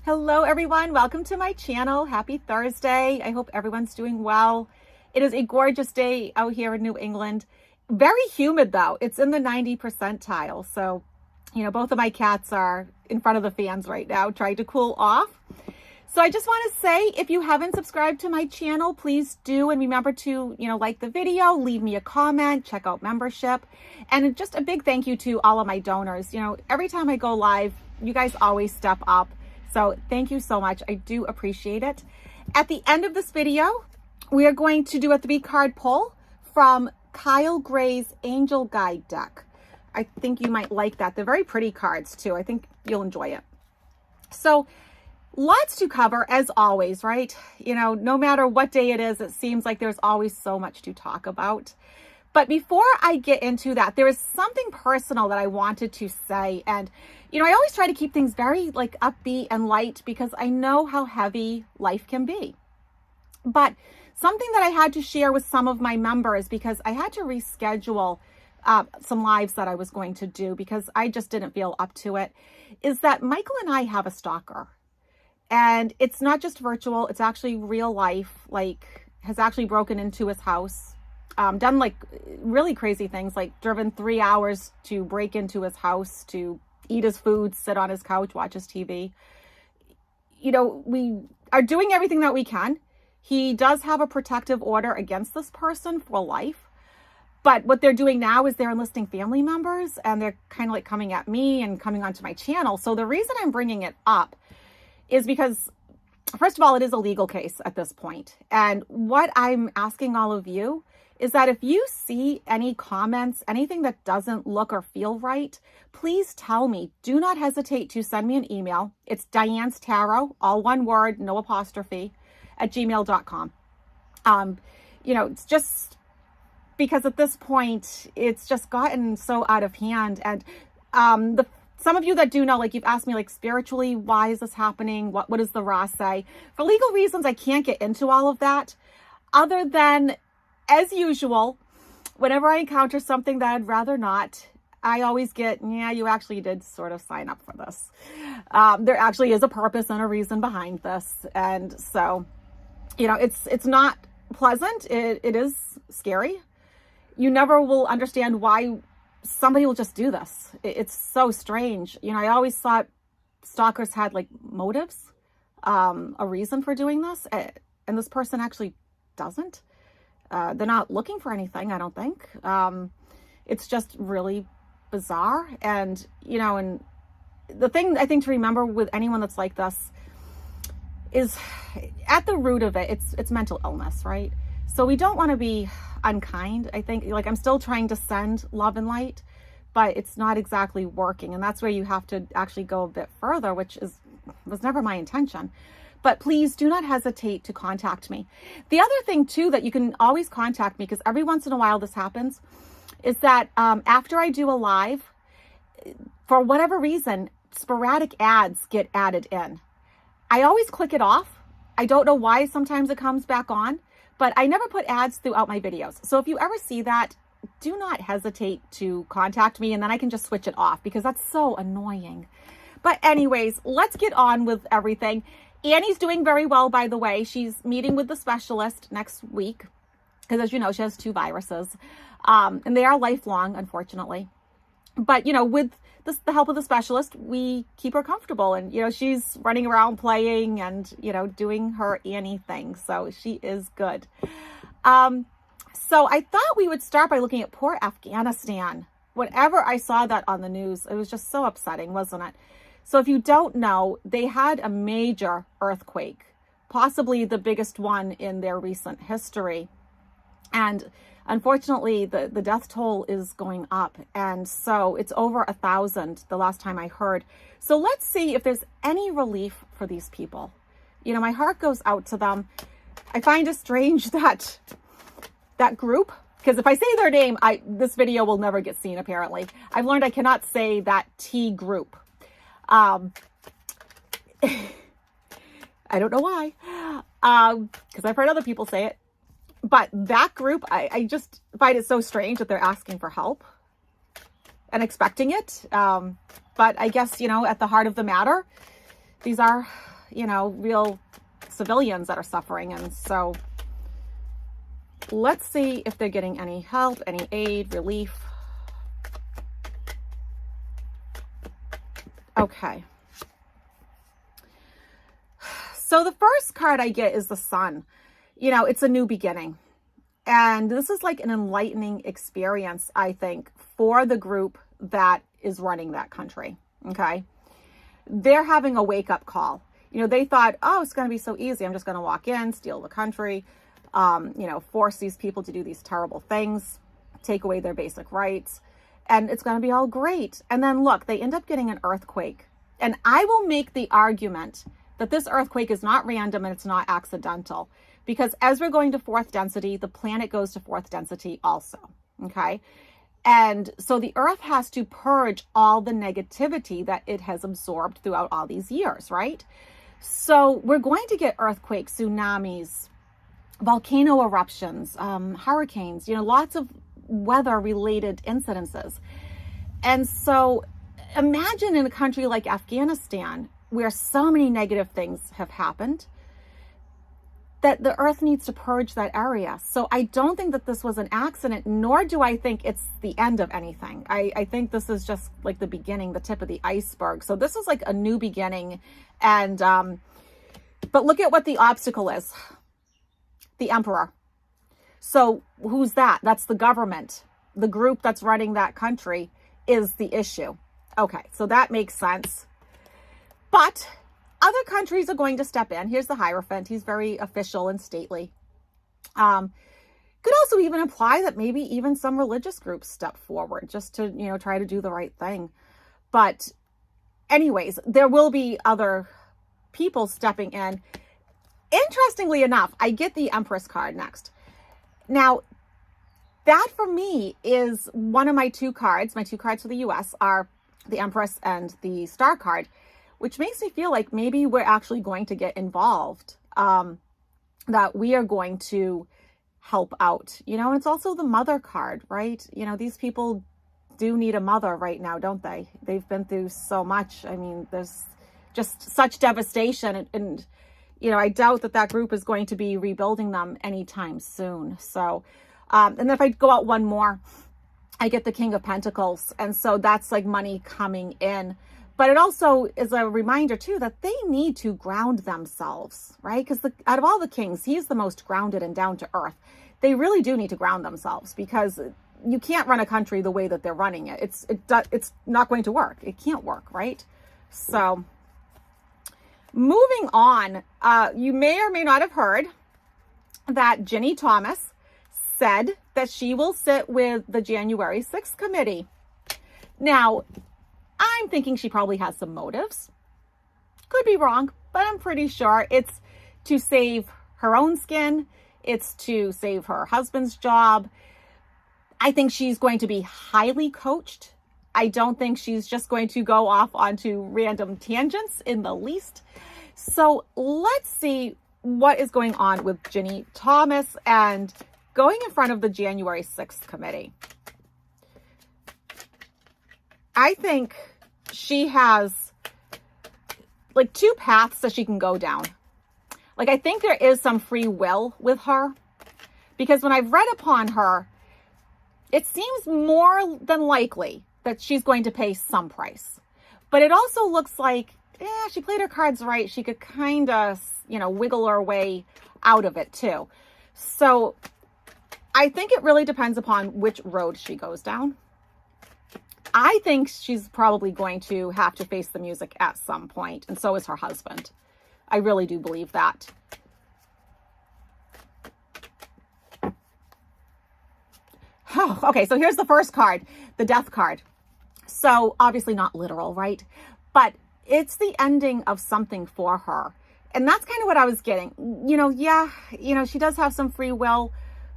Hello everyone, welcome to my channel. Happy Thursday. I hope everyone's doing well. It is a gorgeous day out here in New England. Very humid though. It's in the 90 percentile. So, both of my cats are in front of the fans right now trying to cool off. So I just want to say, if you haven't subscribed to my channel, please do. And remember to, like the video, leave me a comment, check out membership. And just a big thank you to all of my donors. Every time I go live, you guys always step up. So thank you so much. I do appreciate it. At the end of this video, we are going to do a 3-card pull from Kyle Gray's Angel Guide deck. I think you might like that. They're very pretty cards too. I think you'll enjoy it. So lots to cover as always, right? No matter what day it is, it seems like there's always so much to talk about. But before I get into that, there is something personal that I wanted to say. And, I always try to keep things very upbeat and light because I know how heavy life can be. But something that I had to share with some of my members because I had to reschedule some lives that I was going to do because I just didn't feel up to it, is that Michael and I have a stalker. And it's not just virtual, it's actually real life, has actually broken into his house. Done really crazy things, like driven 3 hours to break into his house, to eat his food, sit on his couch, watch his TV. We are doing everything that we can. He does have a protective order against this person for life. But what they're doing now is they're enlisting family members and they're kind of coming at me and coming onto my channel. So the reason I'm bringing it up is because, first of all, it is a legal case at this point. And what I'm asking all of you is that if you see any comments, anything that doesn't look or feel right, please tell me. Do not hesitate to send me an email. It's Diane's Tarot, all one word, no apostrophe, @gmail.com. It's just because at this point, it's just gotten so out of hand. And some of you that do know, you've asked me, spiritually, why is this happening? What does the Ra say? For legal reasons, I can't get into all of that. Other than, as usual, whenever I encounter something that I'd rather not, I always get, yeah, you actually did sort of sign up for this. There actually is a purpose and a reason behind this. And so, it's not pleasant. It is scary. You never will understand why somebody will just do this. It's so strange. I always thought stalkers had motives, a reason for doing this. And this person actually doesn't. They're not looking for anything, I don't think. It's just really bizarre. And, and the thing I think to remember with anyone that's like this is at the root of it, it's mental illness, right? So we don't want to be unkind. I think I'm still trying to send love and light, but it's not exactly working. And that's where you have to actually go a bit further, which was never my intention. But please do not hesitate to contact me. The other thing too, that you can always contact me, because every once in a while this happens, is that after I do a live, for whatever reason, sporadic ads get added in. I always click it off. I don't know why sometimes it comes back on, but I never put ads throughout my videos. So if you ever see that, do not hesitate to contact me and then I can just switch it off because that's so annoying. But anyways, let's get on with everything. Annie's doing very well, by the way. She's meeting with the specialist next week because, as you know, she has 2 viruses and they are lifelong, unfortunately. But, with the help of the specialist, we keep her comfortable and, she's running around playing and, doing her Annie thing. So she is good. So I thought we would start by looking at poor Afghanistan. Whenever I saw that on the news, it was just so upsetting, wasn't it? So if you don't know, they had a major earthquake, possibly the biggest one in their recent history. And unfortunately, the death toll is going up. And so it's over 1,000 the last time I heard. So let's see if there's any relief for these people. My heart goes out to them. I find it strange that that group, because if I say their name, this video will never get seen, apparently. I've learned I cannot say that T group. I don't know why, because I've heard other people say it. But that group, I just find it so strange that they're asking for help and expecting it. But I guess, at the heart of the matter, these are real civilians that are suffering. And so let's see if they're getting any help, any aid, relief. Okay. So the first card I get is the Sun. It's a new beginning. And this is like an enlightening experience, I think, for the group that is running that country. Okay. They're having a wake-up call. They thought, oh, it's going to be so easy. I'm just going to walk in, steal the country, force these people to do these terrible things, take away their basic rights, and it's going to be all great. And then look, they end up getting an earthquake. And I will make the argument that this earthquake is not random and it's not accidental, because as we're going to fourth density, the planet goes to fourth density also. Okay. And so the earth has to purge all the negativity that it has absorbed throughout all these years, right? So we're going to get earthquakes, tsunamis, volcano eruptions, hurricanes, lots of weather-related incidences. And so imagine in a country like Afghanistan, where so many negative things have happened, that the earth needs to purge that area. So I don't think that this was an accident, nor do I think it's the end of anything. I think this is just like the beginning, the tip of the iceberg. So this is like a new beginning. And, but look at what the obstacle is. The emperor. So who's that? That's the government. The group that's running that country is the issue. Okay, so that makes sense. But other countries are going to step in. Here's the Hierophant. He's very official and stately. Could also even imply that maybe even some religious groups step forward just to, try to do the right thing. But anyways, there will be other people stepping in. Interestingly enough, I get the Empress card next. Now, that for me is one of my two cards. My two cards for the US are the Empress and the Star card, which makes me feel like maybe we're actually going to get involved, that we are going to help out, and it's also the Mother card, right? These people do need a mother right now, don't they? They've been through so much. I mean, there's just such devastation, and I doubt that group is going to be rebuilding them anytime soon. So, and then if I go out one more, I get the King of Pentacles. And so that's like money coming in. But it also is a reminder, too, that they need to ground themselves, right? Because out of all the kings, he's the most grounded and down to earth. They really do need to ground themselves, because you can't run a country the way that they're running it. It's not going to work. It can't work, right? So moving on, you may or may not have heard that Ginni Thomas said that she will sit with the January 6th committee. Now, I'm thinking she probably has some motives. Could be wrong, but I'm pretty sure it's to save her own skin. It's to save her husband's job. I think she's going to be highly coached. I don't think she's just going to go off onto random tangents in the least. So let's see what is going on with Ginni Thomas and going in front of the January 6th committee. I think she has like two paths that she can go down. Like, I think there is some free will with her, because when I've read upon her, it seems more than likely that she's going to pay some price. But it also looks like, she played her cards right. She could kind of, wiggle her way out of it too. So I think it really depends upon which road she goes down. I think she's probably going to have to face the music at some point, and so is her husband. I really do believe that. Oh, okay, so here's the first card, the Death card. So obviously not literal, right? But it's the ending of something for her. And that's kind of what I was getting. She does have some free will,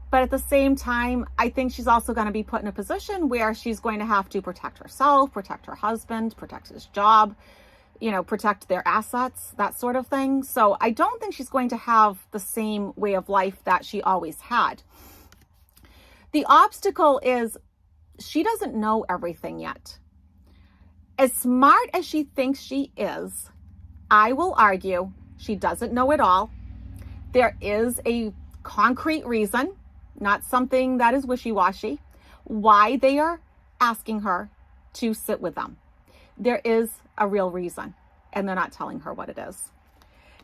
but at the same time, I think she's also going to be put in a position where she's going to have to protect herself, protect her husband, protect his job, protect their assets, that sort of thing. So I don't think she's going to have the same way of life that she always had. The obstacle is she doesn't know everything yet. As smart as she thinks she is, I will argue She doesn't know it all. There is a concrete reason, not something that is wishy-washy, why they are asking her to sit with them. There is a real reason, and they're not telling her what it is.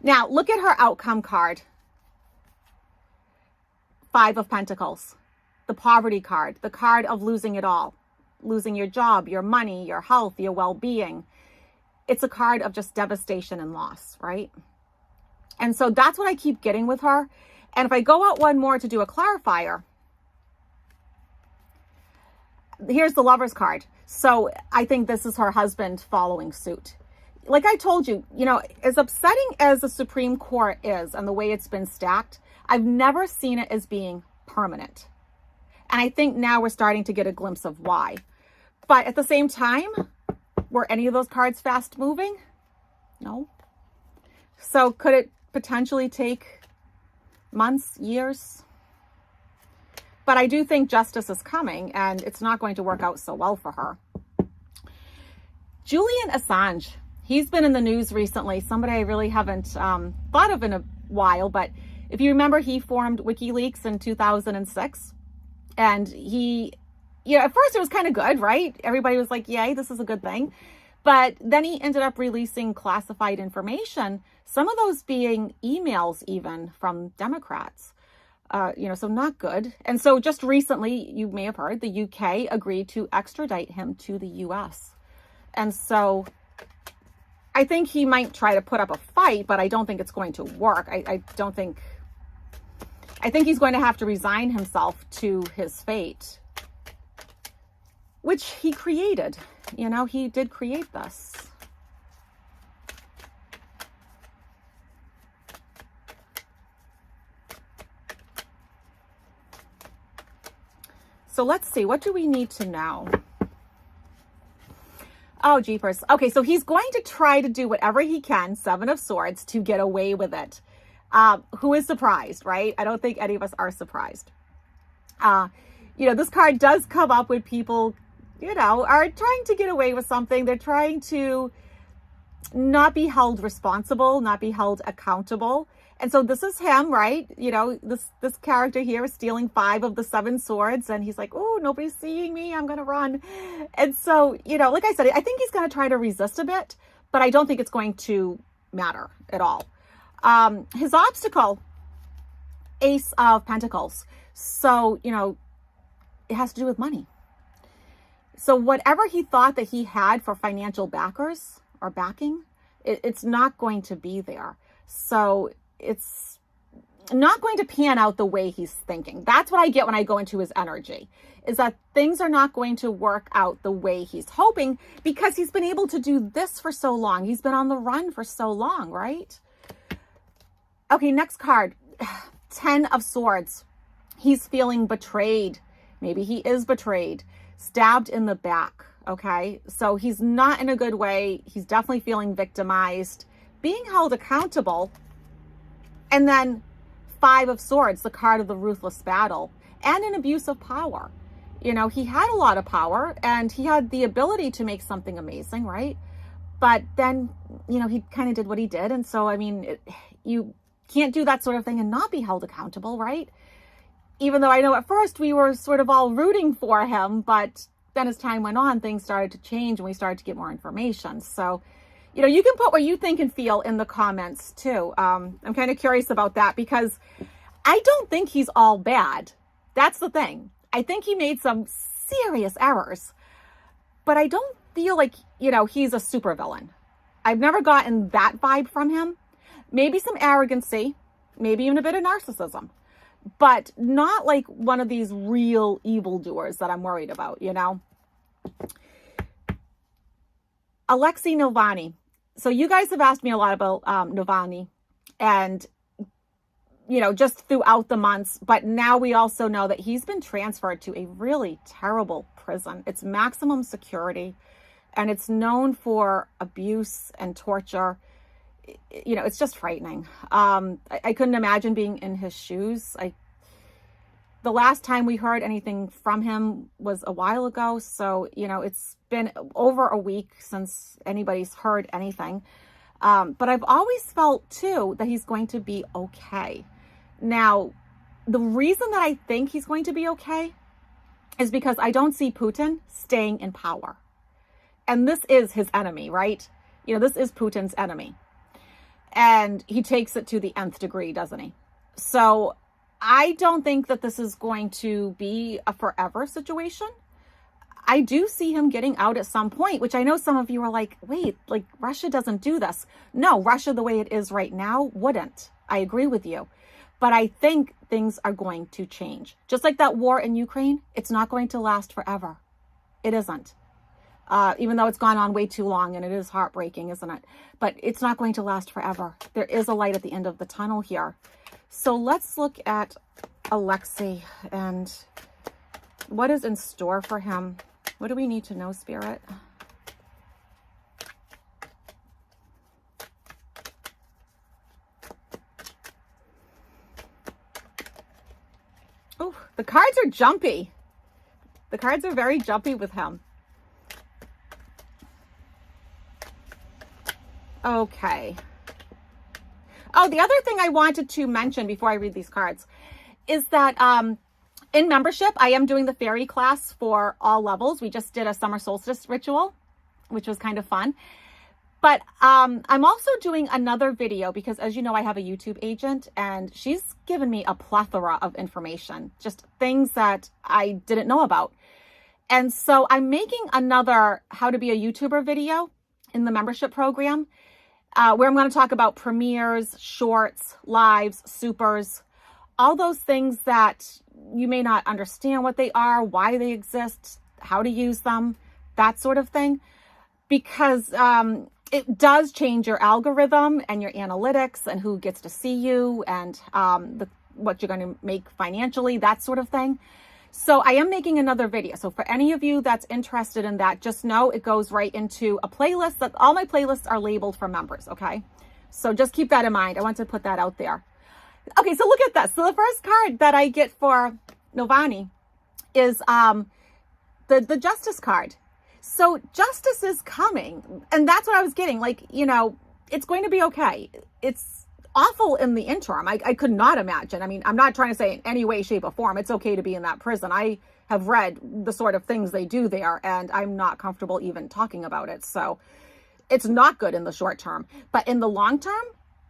Now, look at her outcome card. 5 of Pentacles, the poverty card, the card of losing it all, losing your job, your money, your health, your well-being. It's a card of just devastation and loss, right? And so that's what I keep getting with her. And if I go out one more to do a clarifier, here's the Lover's card. So I think this is her husband following suit. Like I told you, as upsetting as the Supreme Court is and the way it's been stacked, I've never seen it as being permanent. And I think now we're starting to get a glimpse of why. But at the same time, were any of those cards fast moving? No. So could it potentially take months, years? But I do think justice is coming, and it's not going to work out so well for her. Julian Assange, he's been in the news recently. Somebody I really haven't thought of in a while, but if you remember, he formed WikiLeaks in 2006. And he, at first it was kind of good, right? Everybody was like, yay, this is a good thing. But then he ended up releasing classified information, some of those being emails even from Democrats. So not good. And so just recently, you may have heard, the UK agreed to extradite him to the US. And so I think he might try to put up a fight, but I don't think it's going to work. I think he's going to have to resign himself to his fate, which he created. He did create this. So let's see, what do we need to know? Oh, jeepers. Okay, so he's going to try to do whatever he can, 7 of Swords, to get away with it. Who is surprised, right? I don't think any of us are surprised. This card does come up when people, are trying to get away with something. They're trying to not be held responsible, not be held accountable. And so this is him, right? This character here is stealing 5 of the 7 swords. And he's like, oh, nobody's seeing me. I'm going to run. And so, like I said, I think he's going to try to resist a bit, but I don't think it's going to matter at all. His obstacle, Ace of Pentacles. So, it has to do with money. So whatever he thought that he had for financial backers or backing, it's not going to be there. So it's not going to pan out the way he's thinking. That's what I get when I go into his energy, is that things are not going to work out the way he's hoping, because he's been able to do this for so long. He's been on the run for so long, right? Okay, next card, 10 of Swords. He's feeling betrayed. Maybe he is betrayed, stabbed in the back, okay? So he's not in a good way. He's definitely feeling victimized, being held accountable. And then 5 of Swords, the card of the ruthless battle, and an abuse of power. He had a lot of power, and he had the ability to make something amazing, right? But then, he kind of did what he did. And so, you can't do that sort of thing and not be held accountable, right? Even though I know at first we were sort of all rooting for him, but then as time went on, things started to change and we started to get more information. So, you can put what you think and feel in the comments too. I'm kind of curious about that, because I don't think he's all bad. That's the thing. I think he made some serious errors, but I don't feel like, he's a supervillain. I've never gotten that vibe from him. Maybe some arrogancy, maybe even a bit of narcissism, but not like one of these real evildoers that I'm worried about, Alexi Navalny. So you guys have asked me a lot about Navalny and, just throughout the months, but now we also know that he's been transferred to a really terrible prison. It's maximum security, and it's known for abuse and torture. It's just frightening. I couldn't imagine being in his shoes. The last time we heard anything from him was a while ago. So, it's been over a week since anybody's heard anything. But I've always felt too that he's going to be okay. Now, the reason that I think he's going to be okay is because I don't see Putin staying in power. And this is his enemy, right? This is Putin's enemy. And he takes it to the nth degree, doesn't he? So I don't think that this is going to be a forever situation. I do see him getting out at some point, which I know some of you are like, wait, like Russia doesn't do this. No, Russia, the way it is right now, wouldn't. I agree with you. But I think things are going to change. Just like that war in Ukraine, it's not going to last forever. It isn't. Even though it's gone on way too long and it is heartbreaking, isn't it? But it's not going to last forever. There is a light at the end of the tunnel here. So let's look at Alexi and what is in store for him. What do we need to know, Spirit? Oh, the cards are jumpy. The cards are very jumpy with him. Okay. Oh, the other thing I wanted to mention before I read these cards is that in membership, I am doing the fairy class for all levels. We just did a summer solstice ritual, which was kind of fun. But I'm also doing another video because, as you know, I have a YouTube agent and she's given me a plethora of information, just things that I didn't know about. And so I'm making another how to be a YouTuber video in the membership program where I'm going to talk about premieres, shorts, lives, supers, all those things that you may not understand what they are, why they exist, how to use them, that sort of thing. Because it does change your algorithm and your analytics and who gets to see you and what you're going to make financially, that sort of thing. So I am making another video. So for any of you that's interested in that, just know it goes right into a playlist. That all my playlists are labeled for members, okay? So just keep that in mind. I want to put that out there. Okay, so look at this. So the first card that I get for Navalny is the Justice card. So justice is coming. And that's what I was getting. Like, it's going to be okay. It's awful in the interim. I could not imagine. I mean, I'm not trying to say in any way, shape, or form it's okay to be in that prison. I have read the sort of things they do there, and I'm not comfortable even talking about it. So it's not good in the short term. But in the long term,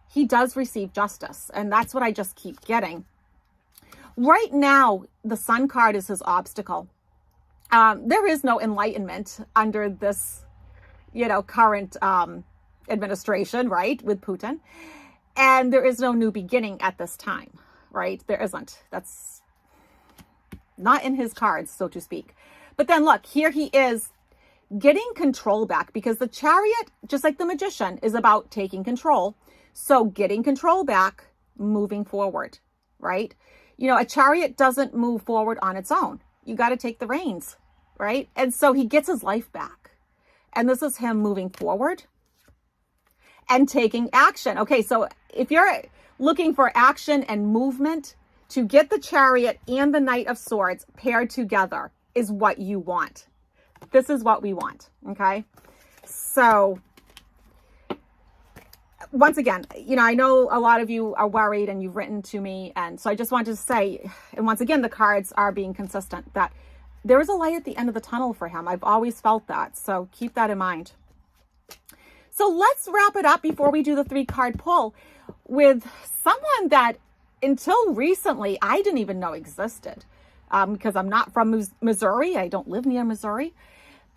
he does receive justice. And that's what I just keep getting. Right now, the Sun card is his obstacle. There is no enlightenment under this, current administration, right, with Putin. And there is no new beginning at this time, right? There isn't. That's not in his cards, so to speak. But then look, here he is getting control back because the Chariot, just like the Magician, is about taking control. So getting control back, moving forward, right? A Chariot doesn't move forward on its own. You got to take the reins, right? And so he gets his life back. And this is him moving forward and taking action. Okay, so if you're looking for action and movement, to get the Chariot and the Knight of Swords paired together is what you want. This is what we want, okay? So once again, I know a lot of you are worried and you've written to me. And so I just wanted to say, and once again, the cards are being consistent, that there is a light at the end of the tunnel for him. I've always felt that. So keep that in mind. So let's wrap it up before we do the 3-card pull with someone that until recently I didn't even know existed because I'm not from Missouri. I don't live near Missouri.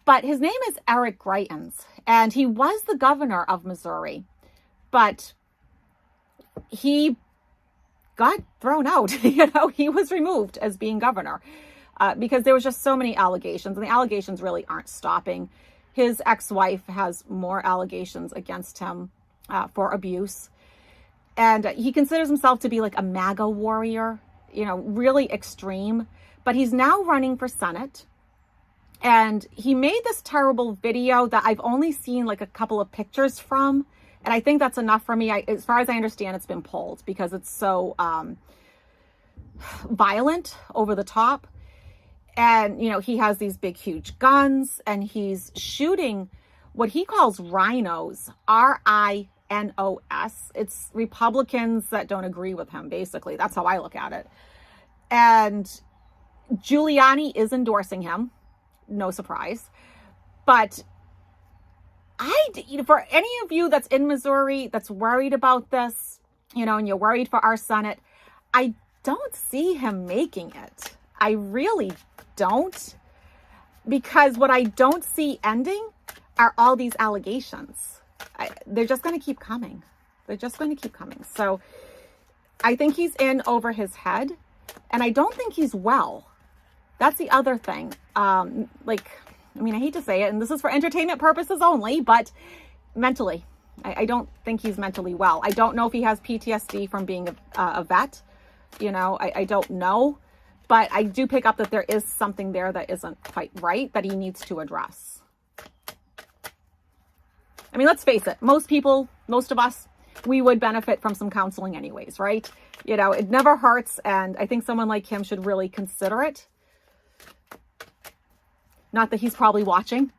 But his name is Eric Greitens, and he was the governor of Missouri. But he got thrown out. He was removed as being governor because there was just so many allegations, and the allegations really aren't stopping. His ex-wife has more allegations against him for abuse. And he considers himself to be like a MAGA warrior, really extreme. But he's now running for Senate. And he made this terrible video that I've only seen like a couple of pictures from. And I think that's enough for me. As far as I understand, it's been pulled because it's so violent, over the top. And, he has these big, huge guns and he's shooting what he calls rhinos, RINOs. N-O-S. It's Republicans that don't agree with him, basically. That's how I look at it. And Giuliani is endorsing him. No surprise. But for any of you that's in Missouri that's worried about this, and you're worried for our Senate, I don't see him making it. I really don't. Because what I don't see ending are all these allegations. They're just going to keep coming. They're just going to keep coming. So I think he's in over his head. And I don't think he's well. That's the other thing. I hate to say it, and this is for entertainment purposes only, but mentally, I don't think he's mentally well. I don't know if he has PTSD from being a vet. I don't know. But I do pick up that there is something there that isn't quite right that he needs to address. I mean, let's face it. Most of us, we would benefit from some counseling anyways, right? It never hurts. And I think someone like him should really consider it. Not that he's probably watching.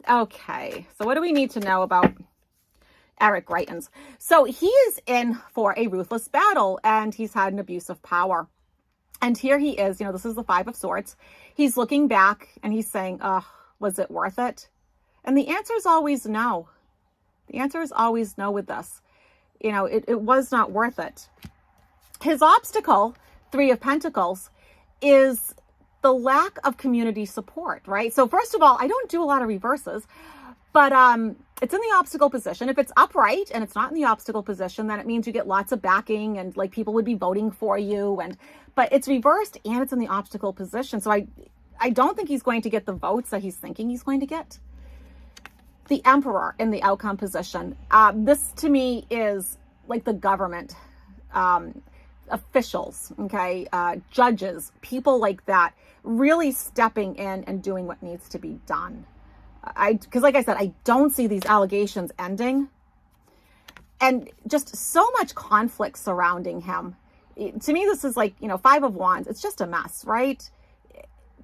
Okay. So what do we need to know about Eric Greitens? So he is in for a ruthless battle, and he's had an abuse of power. And here he is, this is the 5 of Swords. He's looking back and he's saying, was it worth it? And the answer is always no. The answer is always no with this. It was not worth it. His obstacle, 3 of Pentacles, is the lack of community support, right? So first of all, I don't do a lot of reverses, but it's in the obstacle position. If it's upright and it's not in the obstacle position, then it means you get lots of backing and like people would be voting for you. But it's reversed and it's in the obstacle position. So I don't think he's going to get the votes that he's thinking he's going to get. The Emperor in the outcome position. This to me is like the government, officials, okay, judges, people like that, really stepping in and doing what needs to be done. Because like I said, I don't see these allegations ending. And just so much conflict surrounding him. To me, this is like, 5 of Wands. It's just a mess, right?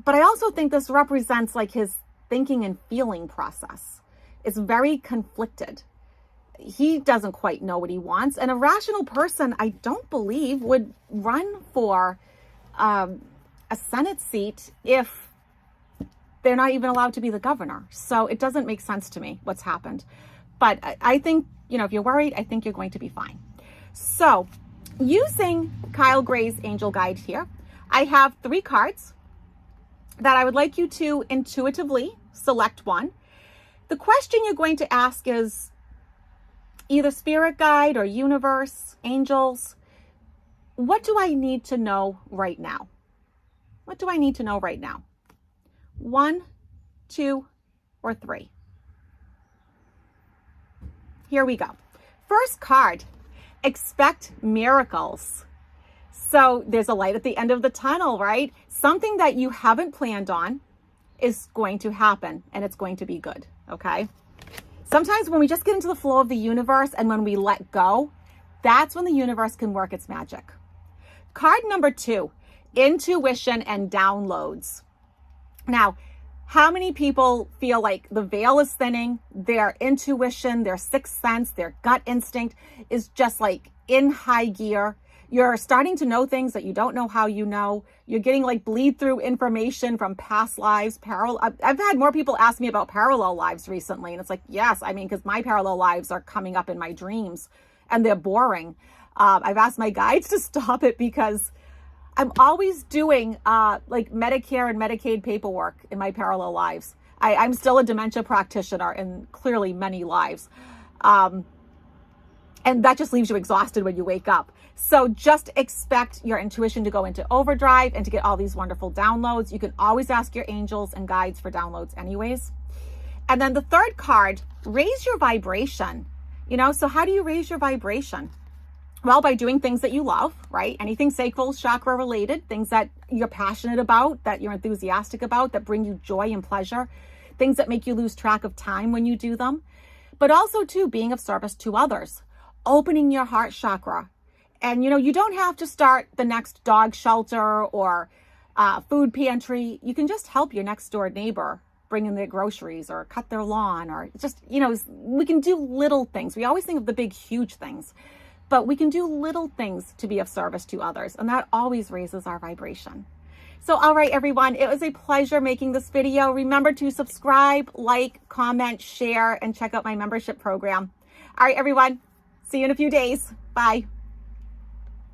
But I also think this represents like his thinking and feeling process. It's very conflicted. He doesn't quite know what he wants. And a rational person, I don't believe, would run for a Senate seat if they're not even allowed to be the governor. So it doesn't make sense to me what's happened. But I think, if you're worried, I think you're going to be fine. So using Kyle Gray's angel guide here, I have 3 cards that I would like you to intuitively select one. The question you're going to ask is either spirit guide or universe, angels. What do I need to know right now? What do I need to know right now? 1, 2, or 3. Here we go. First card, expect miracles. So there's a light at the end of the tunnel, right? Something that you haven't planned on is going to happen, and it's going to be good, okay? Sometimes when we just get into the flow of the universe and when we let go, that's when the universe can work its magic. Card number 2, intuition and downloads. Now, how many people feel like the veil is thinning, their intuition, their sixth sense, their gut instinct is just like in high gear? You're starting to know things that you don't know how you know. You're getting like bleed through information from past lives. I've had more people ask me about parallel lives recently. And it's like, yes, because my parallel lives are coming up in my dreams and they're boring. I've asked my guides to stop it because I'm always doing like Medicare and Medicaid paperwork in my parallel lives. I'm still a dementia practitioner in clearly many lives. And that just leaves you exhausted when you wake up. So just expect your intuition to go into overdrive and to get all these wonderful downloads. You can always ask your angels and guides for downloads anyways. And then the third card, raise your vibration. So how do you raise your vibration? Well, by doing things that you love, right? Anything sacral chakra related, things that you're passionate about, that you're enthusiastic about, that bring you joy and pleasure, things that make you lose track of time when you do them. But also too, being of service to others, opening your heart chakra. And, you don't have to start the next dog shelter or food pantry. You can just help your next door neighbor bring in their groceries or cut their lawn, or just, you know, we can do little things. We always think of the big, huge things, but we can do little things to be of service to others. And that always raises our vibration. So, all right, everyone, it was a pleasure making this video. Remember to subscribe, like, comment, share, and check out my membership program. All right, everyone, see you in a few days. Bye.